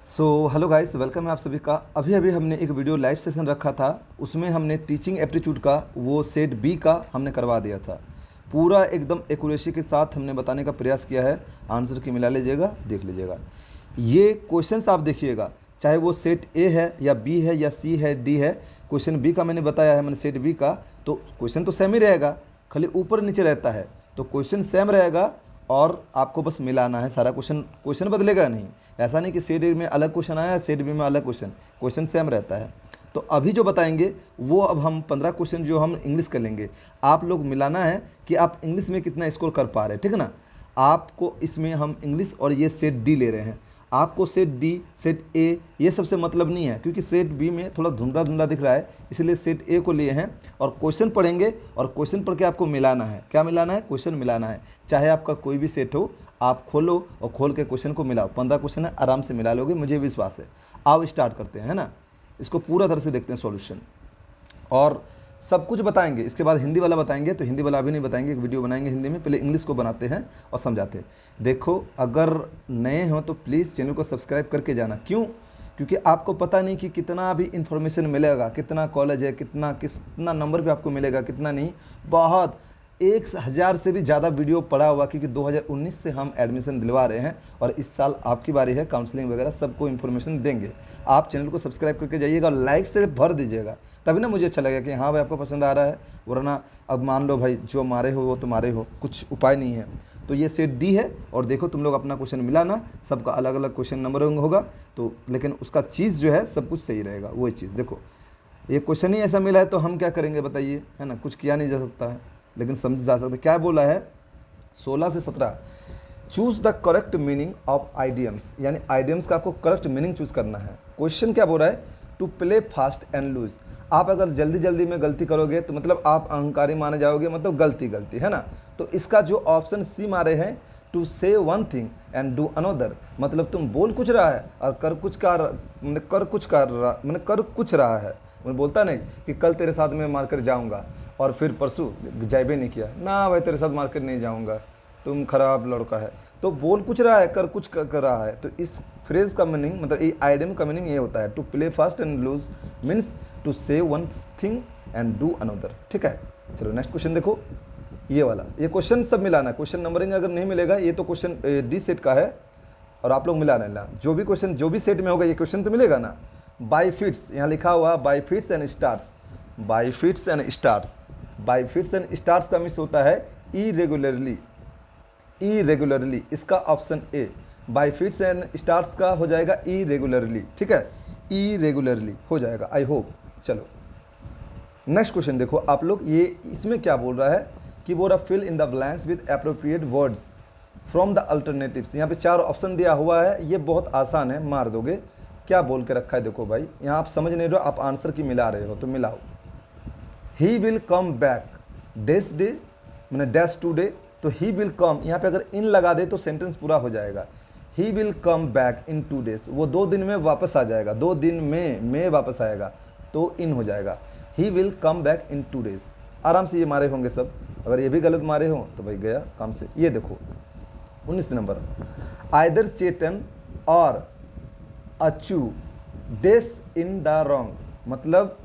Hello guys, welcome है आप सभी का। अभी अभी हमने एक वीडियो लाइव सेशन रखा था, उसमें हमने टीचिंग एप्टीट्यूड का वो सेट बी का हमने करवा दिया था। पूरा एकदम एक्यूरेसी के साथ हमने बताने का प्रयास किया है। आंसर की मिला लीजिएगा, देख लीजिएगा। ये क्वेश्चंस आप देखिएगा, चाहे वो सेट ए है या बी है या सी है, डी है। क्वेश्चन बी का मैंने बताया है, मैंने सेट बी का, तो क्वेश्चन तो सेम ही रहेगा, खाली ऊपर नीचे रहता है। तो क्वेश्चन सेम रहेगा और आपको बस मिलाना है सारा। क्वेश्चन क्वेश्चन बदलेगा नहीं। ऐसा नहीं कि सेट ए में अलग क्वेश्चन आया है, सेट बी में अलग क्वेश्चन, क्वेश्चन सेम रहता है। तो अभी जो बताएंगे वो अब हम 15 क्वेश्चन जो हम इंग्लिश कर लेंगे। आप लोग मिलाना है कि आप इंग्लिश में कितना स्कोर कर पा रहे हैं, ठीक है ना। आपको इसमें हम इंग्लिश और ये सेट डी ले रहे हैं। आपको सेट डी, सेट ए ये सबसे मतलब नहीं है, क्योंकि सेट बी में थोड़ा धुंधला धुंधला दिख रहा है, इसलिए सेट ए को लिए हैं। और क्वेश्चन पढ़ेंगे और क्वेश्चन पढ़ के आपको मिलाना है। क्या मिलाना है? क्वेश्चन मिलाना है। चाहे आपका कोई भी सेट हो, आप खोलो और खोल के क्वेश्चन को मिलाओ। 15 क्वेश्चन है, आराम से मिला लोगे, मुझे विश्वास है। आओ स्टार्ट करते हैं, है ना। इसको पूरा तरह से देखते हैं सॉल्यूशन, और सब कुछ बताएंगे। इसके बाद हिंदी वाला बताएंगे, तो हिंदी वाला अभी नहीं बताएंगे, एक वीडियो बनाएंगे हिंदी में। पहले इंग्लिश को बनाते हैं और समझाते हैं। देखो, अगर नए हो तो प्लीज़ चैनल को सब्सक्राइब करके जाना। क्यों? क्योंकि आपको पता नहीं कि कितना भी इन्फॉर्मेशन मिलेगा, कितना कॉलेज है, कितना नंबर भी आपको मिलेगा, कितना नहीं। बहुत 1000 से भी ज़्यादा वीडियो पड़ा हुआ, क्योंकि 2019 से हम एडमिशन दिलवा रहे हैं और इस साल आपकी बारी है। काउंसलिंग वगैरह सबको इन्फॉर्मेशन देंगे। आप चैनल को सब्सक्राइब करके जाइएगा और लाइक से भर दीजिएगा, तभी ना मुझे अच्छा लगेगा कि हाँ भाई आपको पसंद आ रहा है। वरना अब मान लो भाई जो मारे हो वो तुम्हारे हो, कुछ उपाय नहीं है। तो ये सेट डी है, और देखो तुम लोग अपना क्वेश्चन मिलाना। सबका अलग अलग क्वेश्चन नंबर होगा, तो लेकिन उसका चीज़ जो है सब कुछ सही रहेगा। वही चीज़ देखो, ये क्वेश्चन ही ऐसा मिला है तो हम क्या करेंगे बताइए, है ना। कुछ किया नहीं जा सकता है, लेकिन समझ जा सकता है। क्या बोला है? 16 से 17 choose the correct meaning of idioms, यानी आइडियम्स का आपको करेक्ट मीनिंग चूज़ करना है। क्वेश्चन क्या बोल रहा है? To play fast and loose. आप अगर जल्दी जल्दी में गलती करोगे तो मतलब आप अहंकारी माने जाओगे, मतलब गलती है ना। तो इसका जो ऑप्शन सी मारे हैं, to say one thing and do another, मतलब तुम बोल कुछ रहा है और कर कुछ रहा है। मैं बोलता नहीं कि कल तेरे साथ में मार्केट जाऊंगा और फिर परसों जाइबे नहीं किया ना, भाई तेरे साथ मार्केट नहीं जाऊंगा, तुम खराब लड़का है। तो बोल कुछ रहा है, कर कुछ कर रहा है। तो इस फ्रेज का मीनिंग, मतलब ये आइडियम का मीनिंग ये होता है, to play fast and loose means to say one thing and do another, ठीक है। चलो नेक्स्ट क्वेश्चन देखो, ये वाला। ये क्वेश्चन सब मिलाना है। क्वेश्चन नंबरिंग अगर नहीं मिलेगा, ये तो क्वेश्चन डी सेट का है और आप लोग मिला लेना। जो भी क्वेश्चन जो भी सेट में होगा ये क्वेश्चन तो मिलेगा ना। बाई फिट्स, यहाँ लिखा हुआ by fits and stars. By fits and stars, by fits and stars का मिस होता है इरेगुलरली। इरेगुलरली इसका option A. By fits and stars का हो जाएगा इरेगुलरली, ठीक है। इरेगुलरली हो जाएगा, आई होप। चलो नेक्स्ट क्वेश्चन देखो आप लोग। ये इसमें क्या बोल रहा है कि बोल रहा fill in the blanks with appropriate words from the alternatives. यहाँ पे 4 ऑप्शन दिया हुआ है, ये बहुत आसान है, मार दोगे। क्या बोल के रखा है देखो भाई, यहाँ आप समझ नहीं रहे हो, आप आंसर की मिला रहे हो, तो मिलाओ। He will come back dash day, मैंने डैश टू डे, तो ही विल कम, यहाँ पे अगर इन लगा दे तो सेंटेंस पूरा हो जाएगा। He will come back in 2 days, वो 2 दिन में वापस आ जाएगा। 2 दिन में वापस आएगा, तो इन हो जाएगा। He will come back in 2 days। आराम से ये मारे होंगे सब। अगर ये भी गलत मारे हो तो भाई गया काम से। ये देखो 19 नंबर, आइदर चेतन और अचू डेस इन द रॉन्ग, मतलब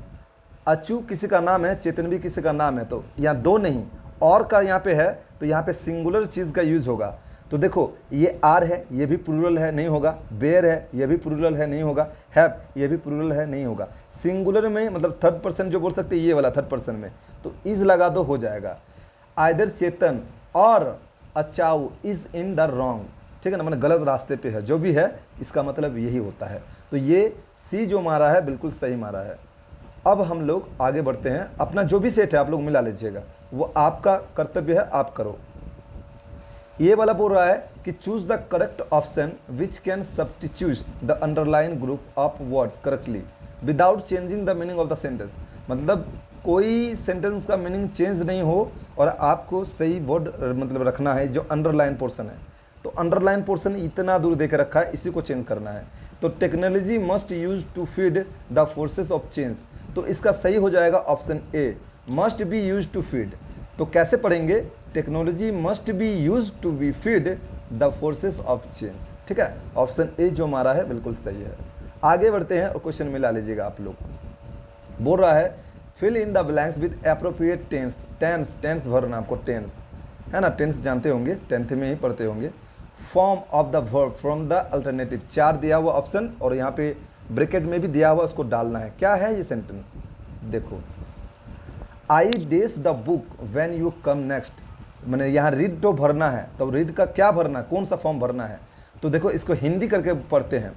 अचू किसी का नाम है, चेतन भी किसी का नाम है, तो यहाँ 2 नहीं और का यहाँ पे है, तो यहाँ पे सिंगुलर चीज़ का यूज होगा। तो देखो ये आर है, ये भी प्लूरल है, नहीं होगा। बेयर है, ये भी प्लूरल है, नहीं होगा। हैव, ये भी प्लूरल है, नहीं होगा। सिंगुलर में मतलब थर्ड पर्सन जो बोल सकते हैं, ये वाला थर्ड पर्सन में, तो इज लगा दो, हो जाएगा। आइदर चेतन और अचाऊ इज इन द रॉन्ग, ठीक है ना, मतलब गलत रास्ते पे है। जो भी है इसका मतलब यही होता है। तो ये सी जो मारा है बिल्कुल सही मारा है। अब हम लोग आगे बढ़ते हैं। अपना जो भी सेट है आप लोग मिला लीजिएगा, वो आपका कर्तव्य है, आप करो। ये वाला बोल रहा है कि choose the correct option which can substitute the underline group of words correctly without changing the meaning of the sentence, मतलब कोई सेंटेंस का मीनिंग चेंज नहीं हो और आपको सही वर्ड मतलब रखना है। जो अंडरलाइन पोर्शन है, तो अंडरलाइन पोर्शन इतना दूर दे के रखा है, इसी को चेंज करना है। तो technology must use to feed the forces of change, तो इसका सही हो जाएगा option A, must be use to feed. तो कैसे पढ़ेंगे? Technology must be use to be feed the forces of change. ठीक है, ऑप्शन ए जो हमारा है बिल्कुल सही है। आगे बढ़ते हैं और क्वेश्चन मिला लीजिएगा आप लोग। बोल रहा है fill in the blanks with appropriate tense. Tense, tense भरना आपको, टेंस है ना, टेंस जानते होंगे, 10th में ही पढ़ते होंगे। Form of the verb from the alternative, 4 दिया हुआ ऑप्शन और यहाँ पे ब्रैकेट में भी दिया हुआ, उसको डालना है। क्या है ये सेंटेंस, देखो, आई डेस the book when you come next, मैंने यहाँ रीड तो भरना है, तो रीड का क्या भरना है, कौन सा फॉर्म भरना है, तो देखो इसको हिंदी करके पढ़ते हैं।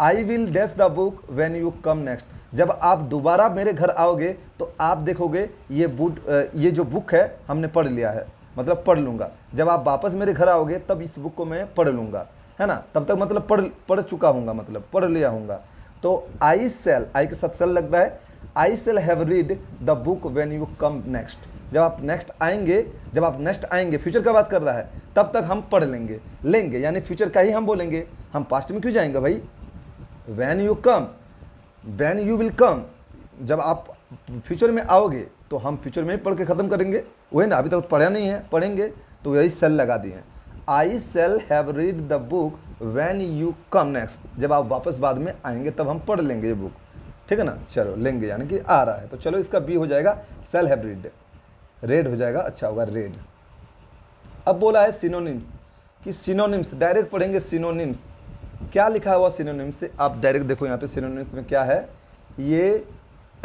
आई विल डेस the book when you come next, जब आप दोबारा मेरे घर आओगे तो आप देखोगे ये जो बुक है हमने पढ़ लिया है, मतलब पढ़ लूँगा। जब आप वापस मेरे घर आओगे तब इस बुक को मैं पढ़ लूँगा, है ना, तब तक मतलब पढ़ चुका हूँगा, मतलब पढ़ लिया हूँगा। तो आई सेल, आई के साथ सेल लगता है, I shall have read the book when you come next, जब आप नेक्स्ट आएंगे, जब आप नेक्स्ट आएंगे, फ्यूचर का बात कर रहा है, तब तक हम पढ़ लेंगे यानी फ्यूचर का ही हम बोलेंगे, हम पास्ट में क्यों जाएंगे भाई। When you come, when you will come, जब आप फ्यूचर में आओगे तो हम फ्यूचर में ही पढ़ के ख़त्म करेंगे, वही ना, अभी तक तो पढ़ा नहीं है, पढ़ेंगे, तो यही सेल लगा दिए हैं। I shall have read the book when you come next, जब आप वापस बाद में आएंगे तब हम पढ़ लेंगे ये बुक, ठीक है ना। चलो लेंगे यानी कि आ रहा है, तो चलो इसका बी हो जाएगा, सेल हैव रीड, रेड हो जाएगा, अच्छा होगा रेड। अब बोला है सिनोनिम्स, कि सिनोनिम्स डायरेक्ट पढ़ेंगे, सिनोनिम्स क्या लिखा हुआ सिनोनिम्स से, आप डायरेक्ट देखो यहाँ पे सिनोनिम्स में क्या है, ये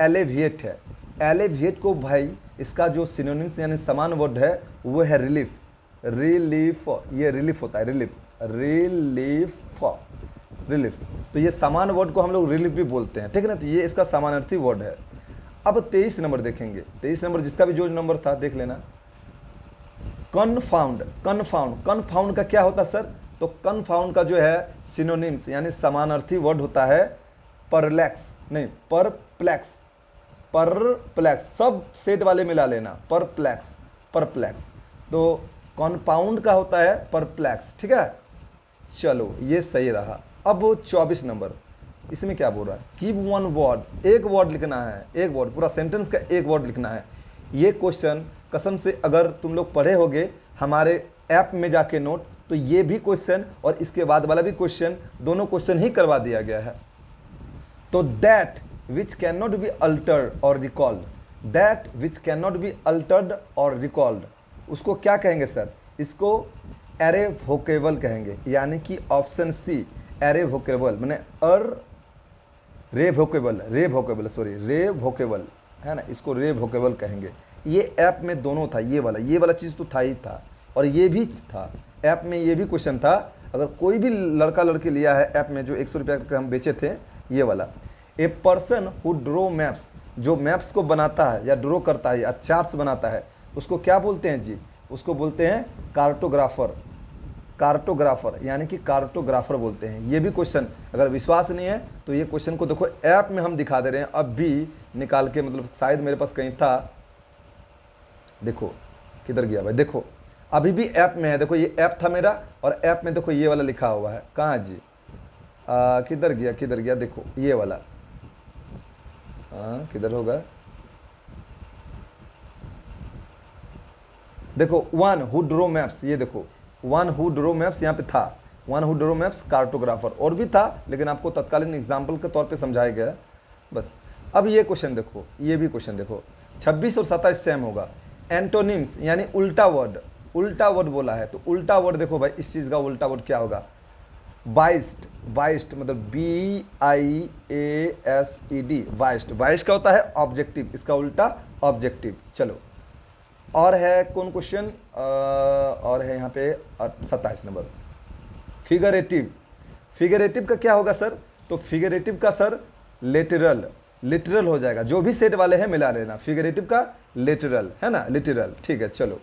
एलेविएट है। एलेविएट को भाई इसका जो सिनोनिम्स यानी समान वर्ड है वो है रिलीफ, रिलीफ, ये रिलीफ होता है, रिलीफ, रिलीफ, रिलीफ, तो ये समान वर्ड को हम लोग रिलीफ भी बोलते हैं, ठीक है ना, तो ये इसका समानार्थी वर्ड है। अब 23 नंबर देखेंगे, 23 नंबर जिसका भी जो नंबर था देख लेना। कन्फाउंड, कन्फाउंड, कन्फाउंड का क्या होता है सर, तो कन्फाउंड का जो है सिनोनिम्स यानी समानार्थी वर्ड होता है परप्लेक्स, नहीं परप्लेक्स, परप्लेक्स, सब सेट वाले मिला लेना, परप्लेक्स, परप्लेक्स, तो कॉम्पाउंड का होता है परप्लेक्स, ठीक है। चलो ये सही रहा। अब 24 नंबर, इसमें क्या बोल रहा है, कीप वन वर्ड, एक वर्ड लिखना है, एक वर्ड, पूरा सेंटेंस का एक वर्ड लिखना है। ये क्वेश्चन कसम से अगर तुम लोग पढ़े होगे हमारे ऐप में जाके नोट, तो ये भी क्वेश्चन और इसके बाद वाला भी क्वेश्चन, दोनों क्वेश्चन ही करवा दिया गया है। तो that which can not be altered or recalled, that which can not be altered or recalled, उसको क्या कहेंगे सर, इसको एरे वोकेबल कहेंगे, यानी कि ऑप्शन सी एरे वोकेबल, मैंने रे वोकेबल सॉरी, रे वोकेबल है ना, इसको रे वोकेबल कहेंगे। ये ऐप में दोनों था, ये वाला चीज़ तो था ही था, और ये भी था ऐप में, ये भी क्वेश्चन था। अगर कोई भी लड़का लड़की लिया है ऐप में, जो 100 रुपया का हम बेचे थे, ये वाला। A person who draw maps, जो मैप्स को बनाता है या ड्रो करता है या चार्ट्स बनाता है, उसको क्या बोलते हैं जी, उसको बोलते हैं कार्टोग्राफर, कार्टोग्राफर यानी कि कार्टोग्राफर बोलते हैं। ये भी क्वेश्चन अगर विश्वास नहीं है तो ये क्वेश्चन को देखो ऐप में हम दिखा दे रहे हैं, अब भी निकाल के, मतलब शायद मेरे पास कहीं था, देखो किधर गया भाई, देखो अभी भी ऐप में है, देखो ये ऐप था मेरा, और ऐप में देखो ये वाला लिखा हुआ है, कहाँ जी, किधर गया, देखो ये वाला, किधर होगा, देखो वन हु ड्रो मैप्स, ये देखो वन हु ड्रो मैप्स यहाँ पे था, one who draw maps cartographer, और भी था लेकिन आपको तत्कालीन एग्जाम्पल के तौर पे समझाया गया है बस। अब ये क्वेश्चन देखो, ये भी क्वेश्चन देखो, 26 और 27 सेम होगा। एंटोनिम्स यानी उल्टा वर्ड, उल्टा वर्ड बोला है, तो उल्टा वर्ड देखो भाई, इस चीज़ का उल्टा वर्ड क्या होगा, बाइस्ड, बाइस्ड मतलब BIASED, बाइस्ड, बाइस्ड का होता है ऑब्जेक्टिव, इसका उल्टा ऑब्जेक्टिव। चलो और है कौन क्वेश्चन, और है यहाँ पे 27 नंबर, फिगरेटिव, फिगरेटिव का क्या होगा सर, तो फिगरेटिव का सर लिटरल, लिटरल हो जाएगा, जो भी सेट वाले हैं मिला लेना, फिगरेटिव का लिटरल है ना, लिटरल, ठीक है। चलो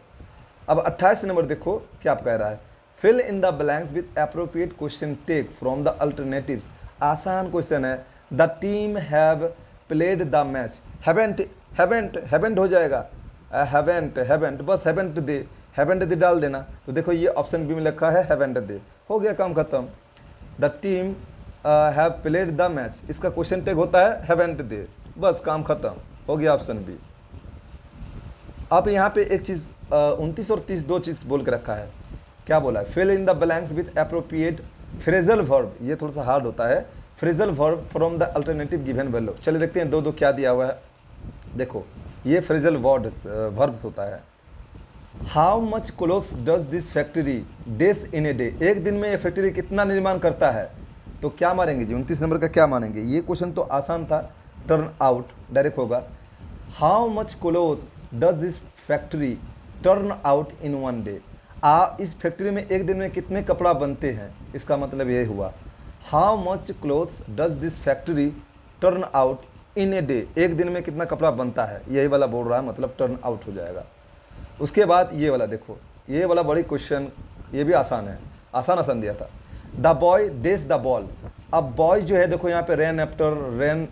अब 28 नंबर देखो क्या आप कह रहा है, fill in the blanks with appropriate question tag from the alternatives. आसान क्वेश्चन है, the team have played the match, haven't, haven't, haven't हो जाएगा, हैवेंट, हैवेंट, बस हैवेंट दे, हैवेंट दे डाल देना, तो देखो ये ऑप्शन बी में लिखा है हैवेंट दे, हो गया काम खत्म। The team have played the match, इसका क्वेश्चन टेक होता है हैवेंट दे, बस काम खत्म, हो गया ऑप्शन बी। अब यहाँ पे एक चीज़ 29 और 30 दो चीज़ बोल के रखा है, क्या बोला है, fill in the blanks with appropriate phrasal verb, ये थोड़ा सा हार्ड होता है, phrasal verb from the alternative given value. चलिए देखते हैं दो दो क्या दिया हुआ है। देखो ये फ्रेजल वर्ब्स होता है। How much clothes does this factory days in a day, एक दिन में ये फैक्ट्री कितना निर्माण करता है, तो क्या मानेंगे जी 29 नंबर का क्या मानेंगे। ये क्वेश्चन तो आसान था, टर्न आउट डायरेक्ट होगा। How much cloth does this factory turn out in one day, इस फैक्ट्री में एक दिन में कितने कपड़ा बनते हैं, इसका मतलब ये हुआ। How much clothes does this factory turn out in a day, एक दिन में कितना कपड़ा बनता है, यही वाला बोल रहा है, मतलब टर्न आउट हो जाएगा। उसके बाद ये वाला देखो, ये वाला बड़ी क्वेश्चन, ये भी आसान है, आसान दिया था। The boy days the ball, अब बॉय जो है देखो यहाँ पे रेन आफ्टर रेन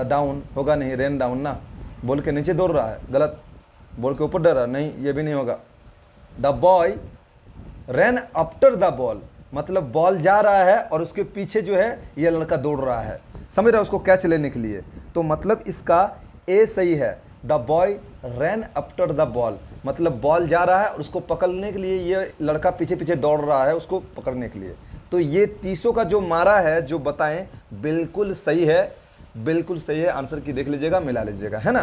डाउन होगा नहीं, रेन डाउन ना, बॉल के नीचे दौड़ रहा है, गलत, बॉल के ऊपर डर रहा है, नहीं ये भी नहीं होगा। The boy run after the ball, मतलब बॉल जा रहा है और उसके पीछे जो है ये लड़का दौड़ रहा है, समझ रहा है, उसको कैच लेने के लिए, तो मतलब इसका ए सही है। The boy run after the ball, मतलब बॉल जा रहा है और उसको पकड़ने के लिए ये लड़का पीछे पीछे दौड़ रहा है उसको पकड़ने के लिए। तो ये 30 का जो मारा है, जो बताएं, बिल्कुल सही है, बिल्कुल सही है। आंसर की देख लीजिएगा, मिला लीजिएगा, है ना।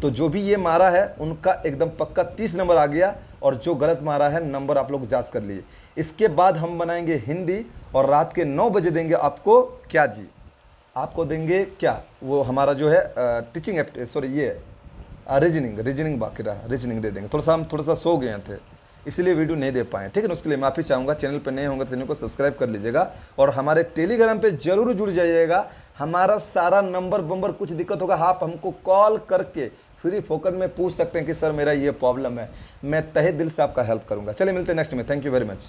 तो जो भी ये मारा है उनका एकदम पक्का 30 नंबर आ गया, और जो गलत मारा है नंबर आप लोग जांच कर लिए। इसके बाद हम बनाएंगे हिंदी, और रात के 9 बजे देंगे आपको क्या जी, आपको देंगे क्या, वो हमारा जो है टीचिंग सॉरी ये रीजनिंग बाकी रहा, रीजनिंग दे देंगे। थोड़ा सा सो गए थे इसलिए वीडियो नहीं दे पाए, ठीक है ना, उसके लिए माफ़ी चाहूँगा। चैनल पर नए होंगे तो चैनल को सब्सक्राइब कर लीजिएगा, और हमारे टेलीग्राम पे जरूर जुड़ जाइएगा। हमारा सारा नंबर बम्बर, कुछ दिक्कत होगा आप हमको कॉल करके फ्री फोकट में पूछ सकते हैं कि सर मेरा ये प्रॉब्लम है, मैं तहे दिल से आपका हेल्प करूँगा। चलिए मिलते हैं नेक्स्ट में, थैंक यू वेरी मच।